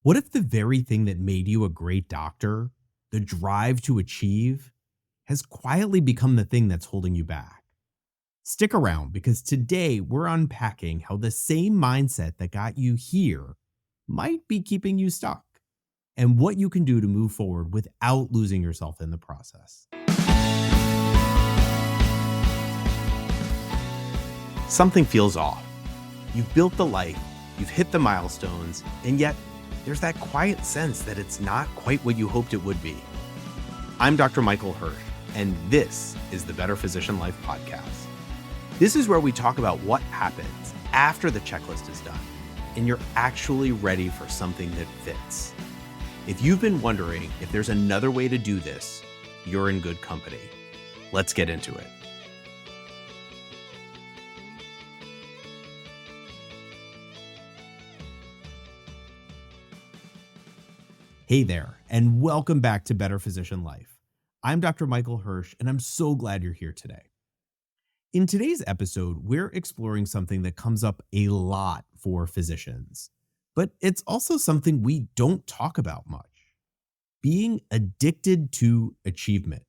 What if the very thing that made you a great doctor, the drive to achieve, has quietly become the thing that's holding you back? Stick around because today we're unpacking how the same mindset that got you here might be keeping you stuck and what you can do to move forward without losing yourself in the process. Something feels off. You've built the life, you've hit the milestones, and yet there's that quiet sense that it's not quite what you hoped it would be. I'm Dr. Michael Hersh, and this is the Better Physician Life podcast. This is where we talk about what happens after the checklist is done, and you're actually ready for something that fits. If you've been wondering if there's another way to do this, you're in good company. Let's get into it. Hey there, and welcome back to Better Physician Life. I'm Dr. Michael Hersh, and I'm so glad you're here today. In today's episode, we're exploring something that comes up a lot for physicians, but it's also something we don't talk about much: being addicted to achievement.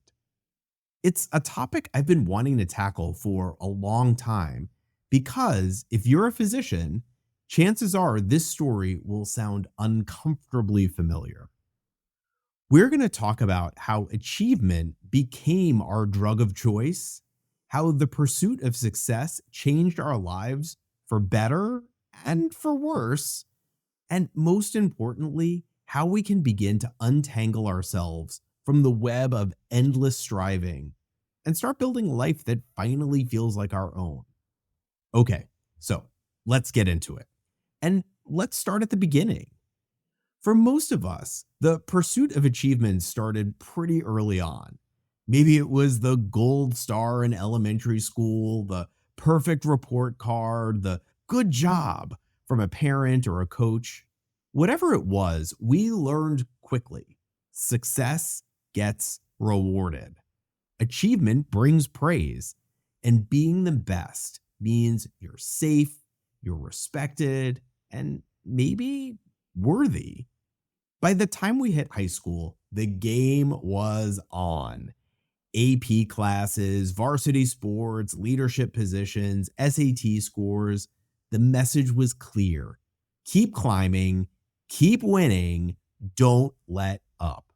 It's a topic I've been wanting to tackle for a long time because if you're a physician, chances are this story will sound uncomfortably familiar. We're going to talk about how achievement became our drug of choice, how the pursuit of success changed our lives for better and for worse, and most importantly, how we can begin to untangle ourselves from the web of endless striving and start building a life that finally feels like our own. Okay, so let's get into it. And let's start at the beginning. For most of us, the pursuit of achievement started pretty early on. Maybe it was the gold star in elementary school, the perfect report card, the good job from a parent or a coach. Whatever it was, we learned quickly. Success gets rewarded. Achievement brings praise, and being the best means you're safe, you're respected, and maybe worthy. By the time we hit high school, the game was on. AP classes, varsity sports, leadership positions, SAT scores. The message was clear. Keep climbing, keep winning, don't let up.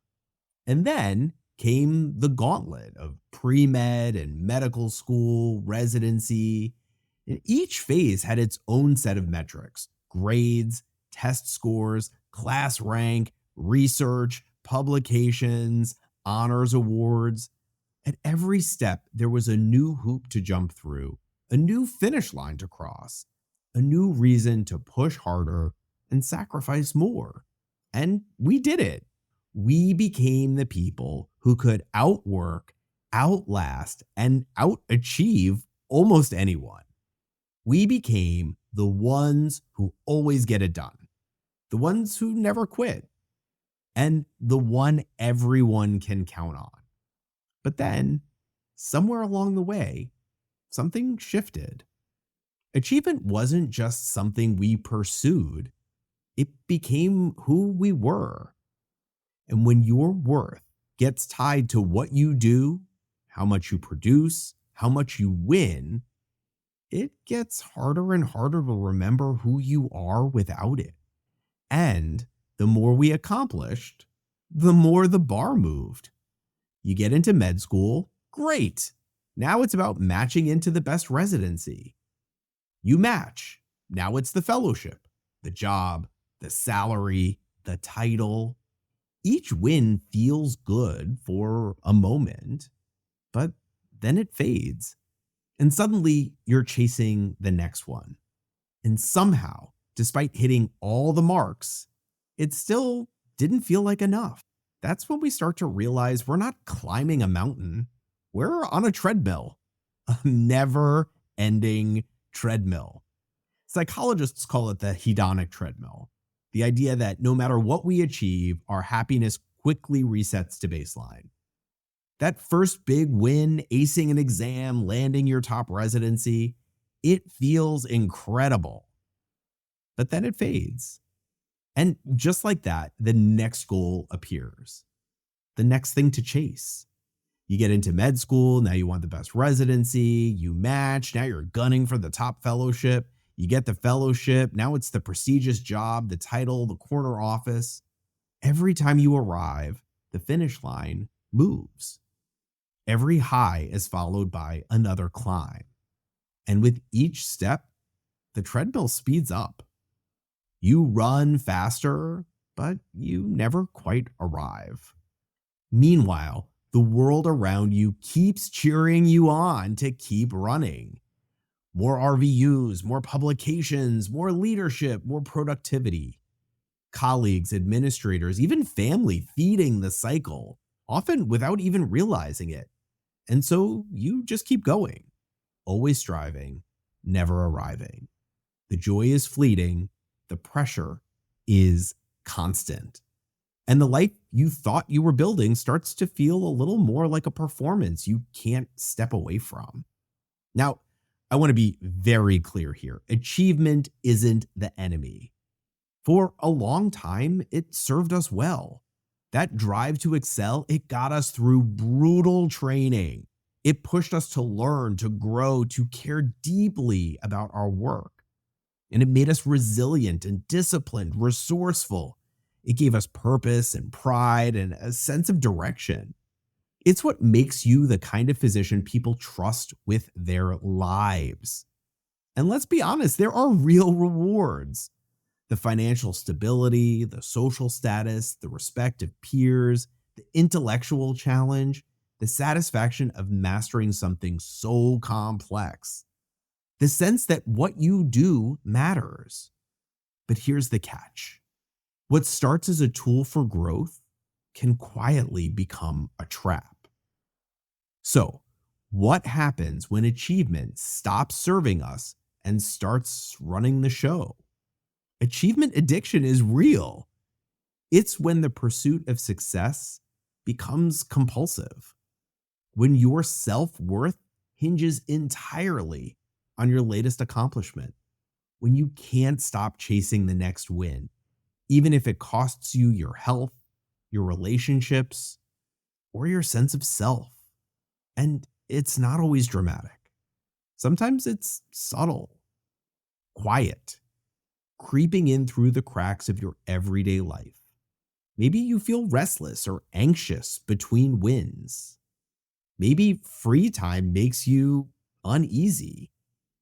And then came the gauntlet of pre-med and medical school, residency. And each phase had its own set of metrics: grades, test scores, class rank, research, publications, honors awards. At every step, there was a new hoop to jump through, a new finish line to cross, a new reason to push harder and sacrifice more. And we did it. We became the people who could outwork, outlast, and outachieve almost anyone. We became the ones who always get it done, the ones who never quit, and the one everyone can count on. But then, somewhere along the way, something shifted. Achievement wasn't just something we pursued, it became who we were. And when your worth gets tied to what you do, how much you produce, how much you win, it gets harder and harder to remember who you are without it. And the more we accomplished, the more the bar moved. You get into med school, great. Now it's about matching into the best residency. You match. Now it's the fellowship, the job, the salary, the title. Each win feels good for a moment, but then it fades. And suddenly you're chasing the next one. And somehow, despite hitting all the marks, it still didn't feel like enough. That's when we start to realize we're not climbing a mountain. We're on a treadmill, a never-ending treadmill. Psychologists call it the hedonic treadmill, the idea that no matter what we achieve, our happiness quickly resets to baseline. That first big win, acing an exam, landing your top residency, it feels incredible. But then it fades. And just like that, the next goal appears, the next thing to chase. You get into med school, now you want the best residency, you match, now you're gunning for the top fellowship. You get the fellowship, now it's the prestigious job, the title, the corner office. Every time you arrive, the finish line moves. Every high is followed by another climb. And with each step, the treadmill speeds up. You run faster, but you never quite arrive. Meanwhile, the world around you keeps cheering you on to keep running. More RVUs, more publications, more leadership, more productivity. Colleagues, administrators, even family feeding the cycle, often without even realizing it. And so you just keep going, always striving, never arriving. The joy is fleeting, the pressure is constant. And the life you thought you were building starts to feel a little more like a performance you can't step away from. Now, I want to be very clear here. Achievement isn't the enemy. For a long time, it served us well. That drive to excel, it got us through brutal training. It pushed us to learn, to grow, to care deeply about our work. And it made us resilient and disciplined, resourceful. It gave us purpose and pride and a sense of direction. It's what makes you the kind of physician people trust with their lives. And let's be honest, there are real rewards. The financial stability, the social status, the respect of peers, the intellectual challenge, the satisfaction of mastering something so complex. The sense that what you do matters. But here's the catch. What starts as a tool for growth can quietly become a trap. So, what happens when achievement stops serving us and starts running the show? Achievement addiction is real. It's when the pursuit of success becomes compulsive, when your self-worth hinges entirely on your latest accomplishment, when you can't stop chasing the next win, even if it costs you your health, your relationships, or your sense of self. And it's not always dramatic. Sometimes it's subtle, quiet, creeping in through the cracks of your everyday life. Maybe you feel restless or anxious between wins. Maybe free time makes you uneasy.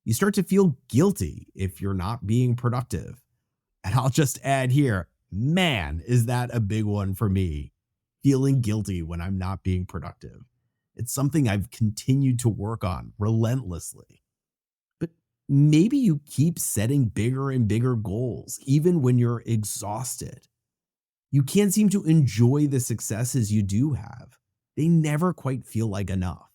You start to feel guilty if you're not being productive. And I'll just add here, man, is that a big one for me, feeling guilty when I'm not being productive. It's something I've continued to work on relentlessly. But maybe you keep setting bigger and bigger goals, even when you're exhausted. You can't seem to enjoy the successes you do have. They never quite feel like enough.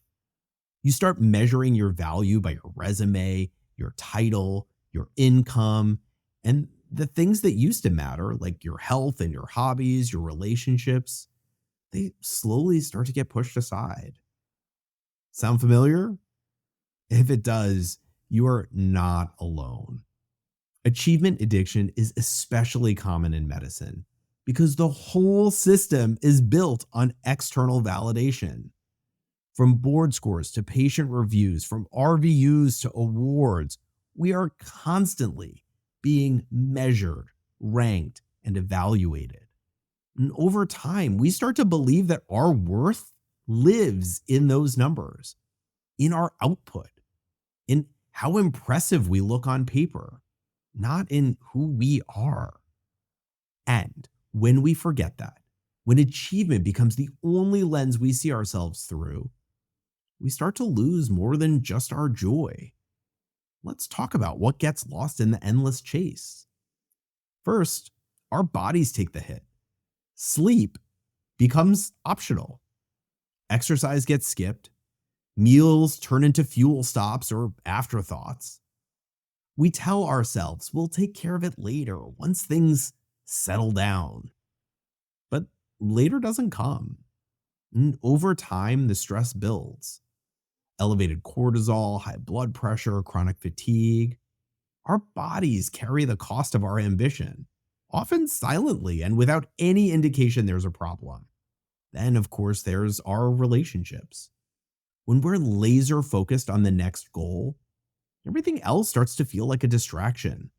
You start measuring your value by your resume, your title, your income, and the things that used to matter, like your health and your hobbies, your relationships, they slowly start to get pushed aside. Sound familiar? If it does, you are not alone. Achievement addiction is especially common in medicine because the whole system is built on external validation. From board scores to patient reviews, from RVUs to awards, we are constantly being measured, ranked, and evaluated. And over time, we start to believe that our worth lives in those numbers, in our output, in how impressive we look on paper, not in who we are. And when we forget that, when achievement becomes the only lens we see ourselves through, we start to lose more than just our joy. Let's talk about what gets lost in the endless chase. First, our bodies take the hit. Sleep becomes optional. Exercise gets skipped. Meals turn into fuel stops or afterthoughts. We tell ourselves we'll take care of it later once things settle down. But later doesn't come. And over time, the stress builds. Elevated cortisol, high blood pressure, chronic fatigue. Our bodies carry the cost of our ambition. often silently and without any indication there's a problem. Then, of course, there's our relationships. When we're laser focused on the next goal, everything else starts to feel like a distraction.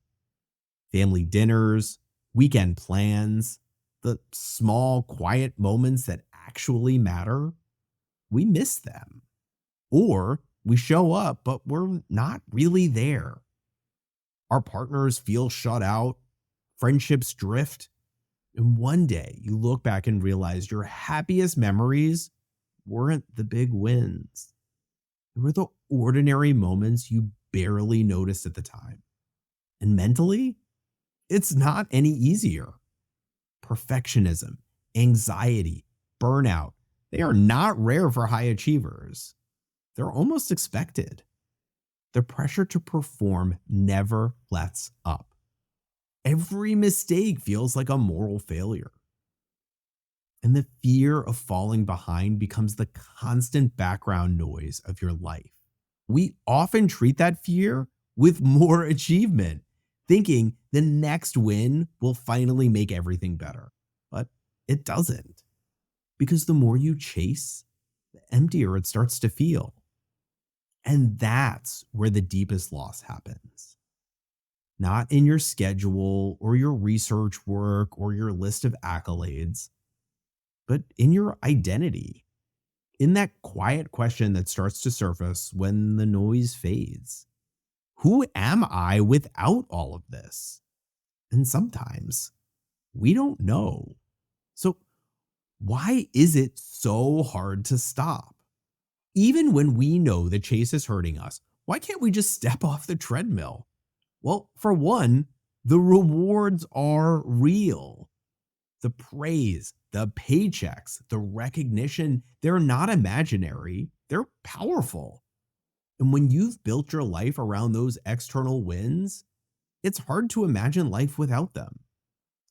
Family dinners, weekend plans, the small, quiet moments that actually matter, we miss them. Or we show up, but we're not really there. Our partners feel shut out, friendships drift, and one day you look back and realize your happiest memories weren't the big wins. They were the ordinary moments you barely noticed at the time. And mentally, it's not any easier. Perfectionism, anxiety, burnout, they are not rare for high achievers. They're almost expected. The pressure to perform never lets up. Every mistake feels like a moral failure. And the fear of falling behind becomes the constant background noise of your life. We often treat that fear with more achievement, thinking the next win will finally make everything better. But it doesn't. Because the more you chase, the emptier it starts to feel. And that's where the deepest loss happens. Not in your schedule or your research work or your list of accolades, but in your identity, in that quiet question that starts to surface when the noise fades. Who am I without all of this? And sometimes we don't know. So, why is it so hard to stop? Even when we know the chase is hurting us, why can't we just step off the treadmill? Well, for one, the rewards are real. The praise, the paychecks, the recognition, they're not imaginary, they're powerful. And when you've built your life around those external wins, it's hard to imagine life without them.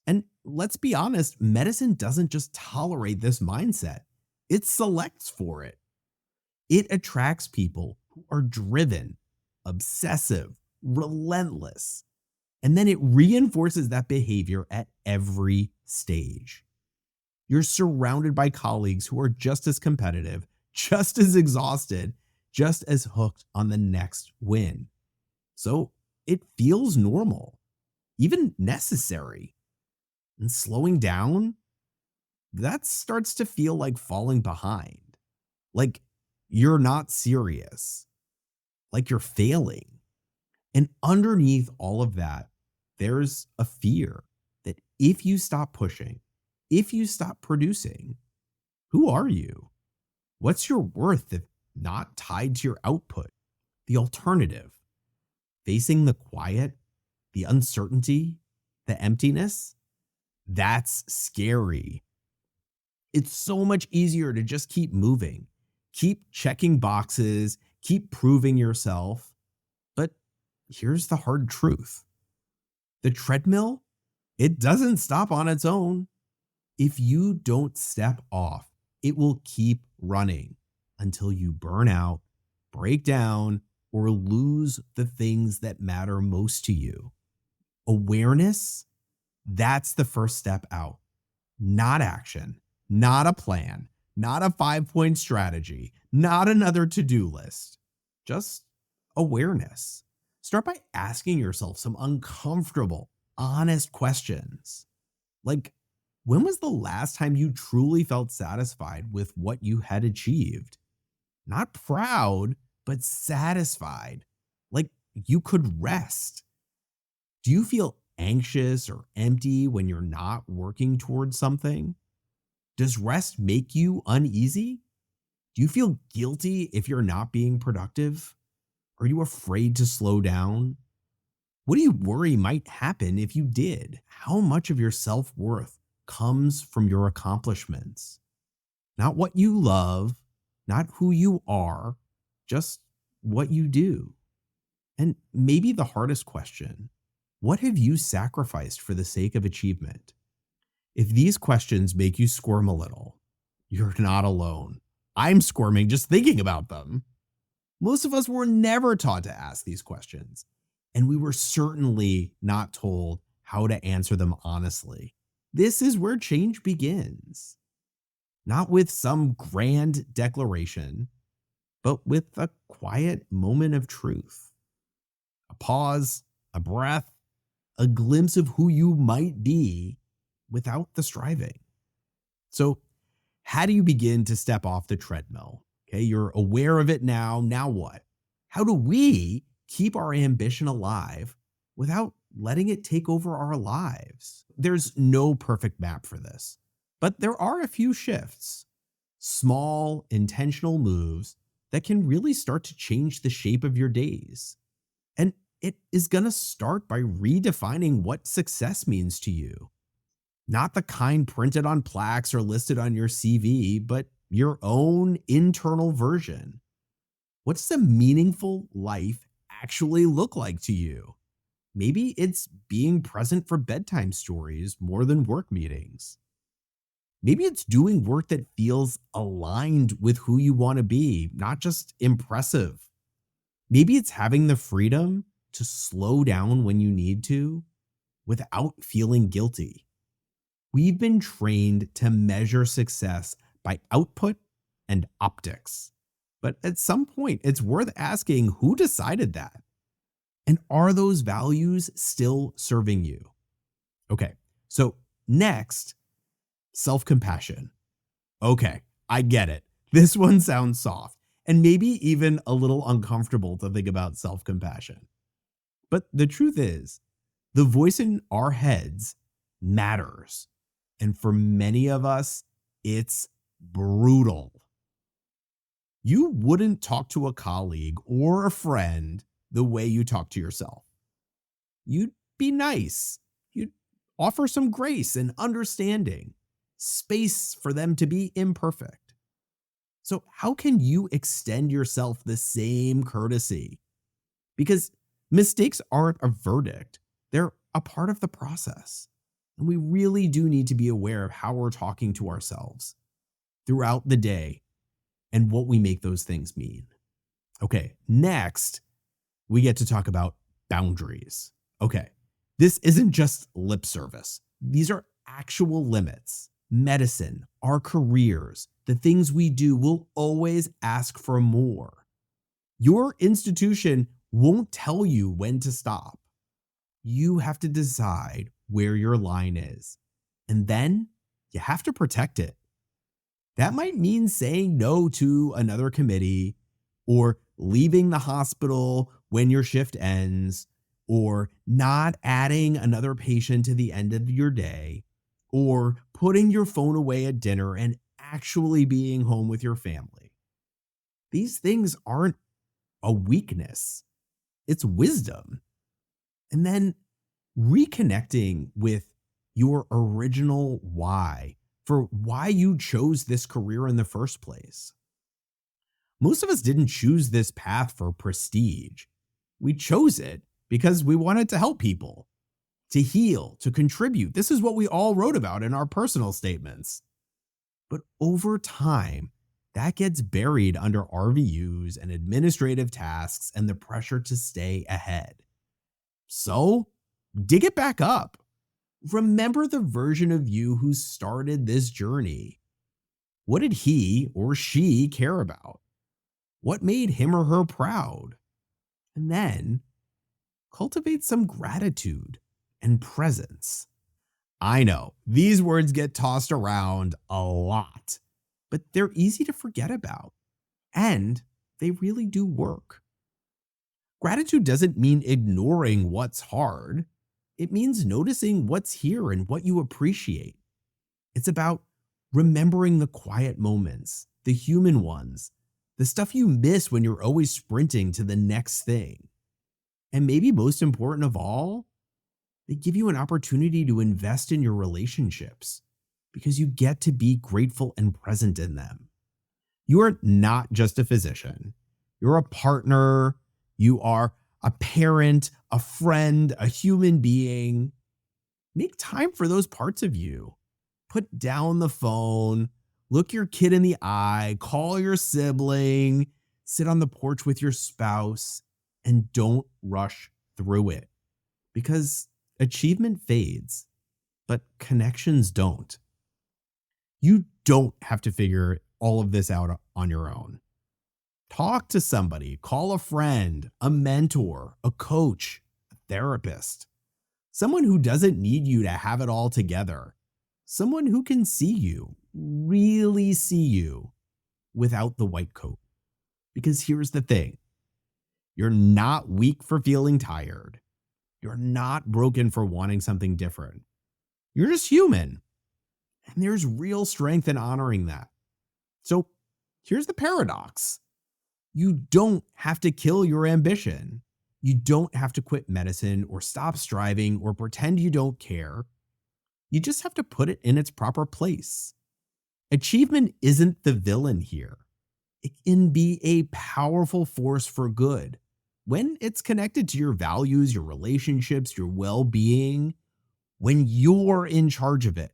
And let's be honest, medicine doesn't just tolerate this mindset, it selects for it. It attracts people who are driven, obsessive, relentless, and then it reinforces that behavior at every stage. You're surrounded by colleagues who are just as competitive, just as exhausted, just as hooked on the next win. So it feels normal, even necessary. And slowing down, that starts to feel like falling behind. Like you're not serious, like you're failing. And underneath all of that, there's a fear that if you stop pushing, if you stop producing, who are you? What's your worth if not tied to your output? The alternative, facing the quiet, the uncertainty, the emptiness, that's scary. It's so much easier to just keep moving, keep checking boxes, keep proving yourself. But here's the hard truth. The treadmill, it doesn't stop on its own. If you don't step off, it will keep running until you burn out, break down, or lose the things that matter most to you. Awareness, that's the first step out. Not action, not a plan, not a 5-point strategy, not another to-do list. Just awareness. Start by asking yourself some uncomfortable, honest questions. Like, when was the last time you truly felt satisfied with what you had achieved? Not proud, but satisfied. Like you could rest. Do you feel anxious or empty when you're not working towards something? Does rest make you uneasy? Do you feel guilty if you're not being productive? Are you afraid to slow down? What do you worry might happen if you did? How much of your self-worth comes from your accomplishments? Not what you love, not who you are, just what you do. And maybe the hardest question, what have you sacrificed for the sake of achievement? If these questions make you squirm a little, you're not alone. I'm squirming just thinking about them. Most of us were never taught to ask these questions, and we were certainly not told how to answer them honestly. This is where change begins, not with some grand declaration, but with a quiet moment of truth, a pause, a breath, a glimpse of who you might be without the striving. So, how do you begin to step off the treadmill? Okay, you're aware of it now. Now what? How do we keep our ambition alive without letting it take over our lives? There's no perfect map for this, but there are a few shifts, small, intentional moves that can really start to change the shape of your days. And it is going to start by redefining what success means to you. Not the kind printed on plaques or listed on your CV, but your own internal version. What does a meaningful life actually look like to you? Maybe it's being present for bedtime stories more than work meetings. Maybe it's doing work that feels aligned with who you want to be, not just impressive. Maybe it's having the freedom to slow down when you need to without feeling guilty. We've been trained to measure success by output and optics. But at some point, it's worth asking who decided that? And are those values still serving you? Okay, so next, self-compassion. Okay, I get it. This one sounds soft and maybe even a little uncomfortable to think about self-compassion. But the truth is, the voice in our heads matters. And for many of us, it's brutal. You wouldn't talk to a colleague or a friend the way you talk to yourself. You'd be nice. You'd offer some grace and understanding, space for them to be imperfect. So, how can you extend yourself the same courtesy? Because mistakes aren't a verdict, they're a part of the process. And we really do need to be aware of how we're talking to ourselves throughout the day and what we make those things mean. Okay, next, we get to talk about boundaries. Okay, this isn't just lip service. These are actual limits. Medicine, our careers, the things we do will always ask for more. Your institution won't tell you when to stop. You have to decide where your line is, and then you have to protect it. That might mean saying no to another committee, or leaving the hospital when your shift ends, or not adding another patient to the end of your day, or putting your phone away at dinner and actually being home with your family. These things aren't a weakness, it's wisdom. And then reconnecting with your original why for why you chose this career in the first place. Most of us didn't choose this path for prestige. We chose it because we wanted to help people, to heal, to contribute. This is what we all wrote about in our personal statements. But over time, that gets buried under RVUs and administrative tasks and the pressure to stay ahead. So, dig it back up. Remember the version of you who started this journey. What did he or she care about? What made him or her proud? And then cultivate some gratitude and presence. I know these words get tossed around a lot, but they're easy to forget about, and they really do work. Gratitude doesn't mean ignoring what's hard. It means noticing what's here and what you appreciate. It's about remembering the quiet moments, the human ones, the stuff you miss when you're always sprinting to the next thing. And maybe most important of all, they give you an opportunity to invest in your relationships because you get to be grateful and present in them. You are not just a physician. You're a partner. You are a parent, a friend, a human being. Make time for those parts of you. Put down the phone, look your kid in the eye, call your sibling, sit on the porch with your spouse, and don't rush through it. Because Achievement fades, but connections don't. You don't have to figure all of this out on your own. Talk to somebody, call a friend, a mentor, a coach, a therapist, someone who doesn't need you to have it all together, someone who can see you, really see you without the white coat. Because here's the thing, you're not weak for feeling tired. You're not broken for wanting something different. You're just human. And there's real strength in honoring that. So here's the paradox. You don't have to kill your ambition. You don't have to quit medicine or stop striving or pretend you don't care. You just have to put it in its proper place. Achievement isn't the villain here. It can be a powerful force for good when it's connected to your values, your relationships, your well-being, when you're in charge of it,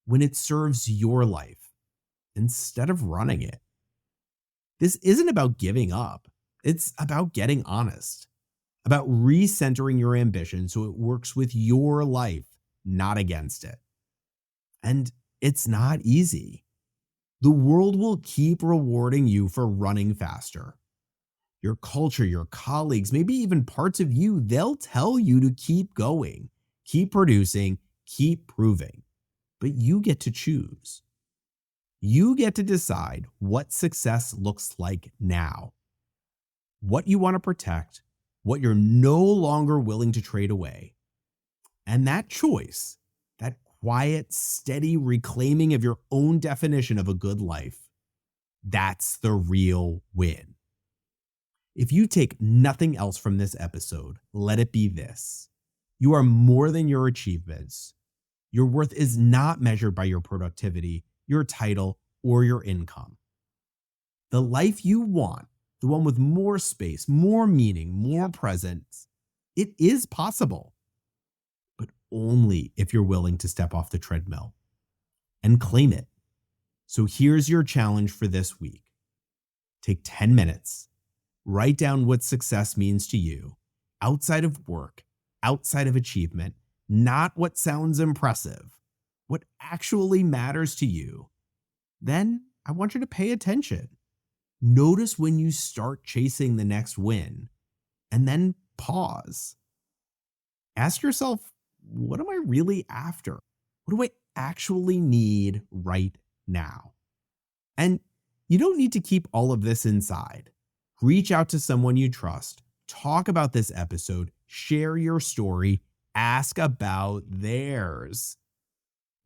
when it serves your life instead of running it. This isn't about giving up. It's about getting honest, about recentering your ambition so it works with your life, not against it. And it's not easy. The world will keep rewarding you for running faster. Your culture, your colleagues, maybe even parts of you, they'll tell you to keep going, keep producing, keep proving. But you get to choose. You get to decide what success looks like now, what you want to protect, what you're no longer willing to trade away. And that choice, that quiet, steady reclaiming of your own definition of a good life, that's the real win. If you take nothing else from this episode, let it be this. You are more than your achievements. Your worth is not measured by your productivity, your title, or your income. The life you want, the one with more space, more meaning, more presence, it is possible, but only if you're willing to step off the treadmill and claim it. So here's your challenge for this week. Take 10 minutes, write down what success means to you outside of work, outside of achievement, not what sounds impressive, what actually matters to you. Then I want you to pay attention. Notice when you start chasing the next win, and then pause. Ask yourself, what am I really after? What do I actually need right now? And you don't need to keep all of this inside. Reach out to someone you trust. Talk about this episode. Share your story. Ask about theirs.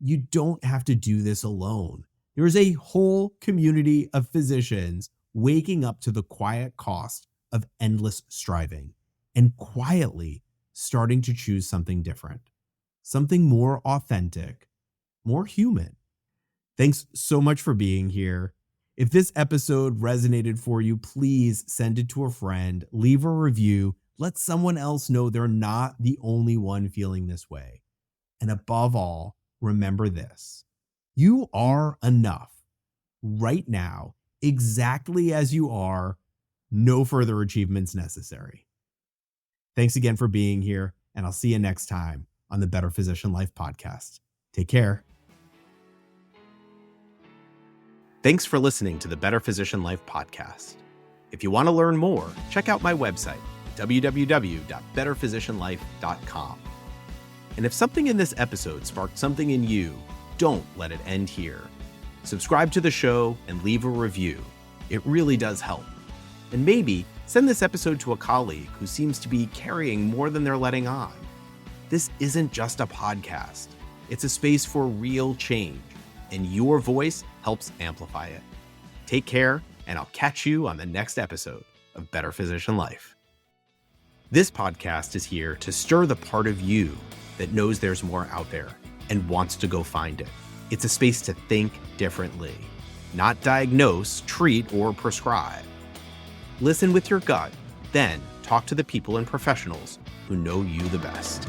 You don't have to do this alone. There is a whole community of physicians waking up to the quiet cost of endless striving and quietly starting to choose something different, something more authentic, more human. Thanks so much for being here. If this episode resonated for you, please send it to a friend, leave a review, let someone else know they're not the only one feeling this way. And above all, remember this. You are enough right now, exactly as you are, no further achievements necessary. Thanks again for being here, and I'll see you next time on the Better Physician Life podcast. Take care. Thanks for listening to the Better Physician Life podcast. If you want to learn more, check out my website, www.betterphysicianlife.com. And if something in this episode sparked something in you, don't let it end here. Subscribe to the show and leave a review. It really does help. And maybe send this episode to a colleague who seems to be carrying more than they're letting on. This isn't just a podcast. It's a space for real change, and your voice helps amplify it. Take care, and I'll catch you on the next episode of Better Physician Life. This podcast is here to stir the part of you that knows there's more out there and wants to go find it. It's a space to think differently, not diagnose, treat, or prescribe. Listen with your gut, then talk to the people and professionals who know you the best.